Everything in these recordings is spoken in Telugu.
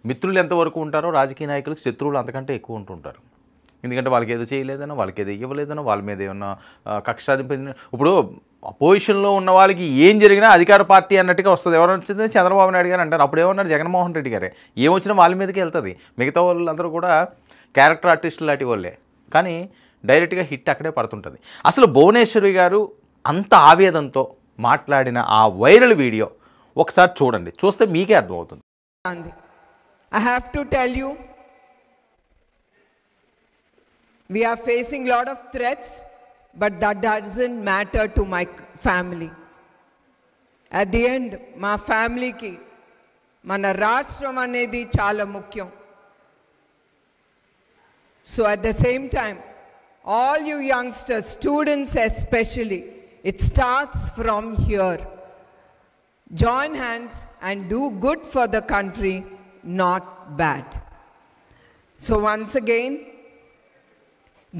మిత్రులు ఎంతవరకు ఉంటారో రాజకీయ నాయకులకు శత్రువులు అంతకంటే ఎక్కువ ఉంటుంటారు. ఎందుకంటే వాళ్ళకి ఏదో చేయలేదనో, వాళ్ళకి ఏదో ఇవ్వలేదనో, వాళ్ళ మీద ఏమన్నా కక్ష సాధింపు. ఇప్పుడు అపోజిషన్లో ఉన్న వాళ్ళకి ఏం జరిగినా అధికార పార్టీ అన్నట్టుగా వస్తుంది. ఎవరు వచ్చింది చంద్రబాబు నాయుడు గారు అంటారు. అప్పుడు ఏమన్నారు జగన్మోహన్ రెడ్డి గారే. ఏమొచ్చినా వాళ్ళ మీదకి వెళ్తుంది. మిగతా వాళ్ళందరూ కూడా క్యారెక్టర్ ఆర్టిస్టులు లాంటి వాళ్ళే. కానీ డైరెక్ట్గా హిట్ అక్కడే పడుతుంటుంది. అసలు భువనేశ్వరి గారు అంత ఆవేదనతో మాట్లాడిన ఆ వైరల్ వీడియో ఒకసారి చూడండి. చూస్తే మీకే అర్థమవుతుంది. I have to tell you, we are facing a lot of threats, but that doesn't matter to my family. At the end, my family ki mana rashtra anedi chala mukyam. So at the same time, all you youngsters, students especially, it starts from here. Join hands and do good for the country, not bad. So once again,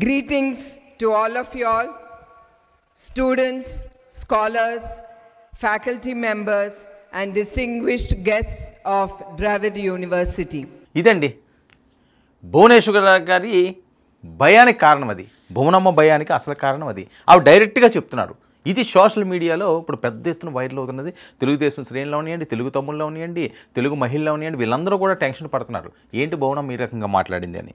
greetings to all of you all, students, scholars, faculty members and distinguished guests of Dravid University. ఇదండి భువనేశ్వరి గారి భయానికి కారణం అది. భువనమ్మ భయానికి అసలు కారణం అది. అవి డైరెక్ట్గా చెప్తున్నారు. ఇది సోషల్ మీడియాలో ఇప్పుడు పెద్ద ఎత్తున వైరల్ అవుతున్నది. తెలుగుదేశం శ్రేణుల్లో ఉన్నాయండి, తెలుగు తమ్ముల్లో ఉన్నాయండి, తెలుగు మహిళల్లో ఉన్నాయండి, వీళ్ళందరూ కూడా టెన్షన్ పడుతున్నారు. ఏంటి భువనమ్మ ఈ రకంగా మాట్లాడింది అని.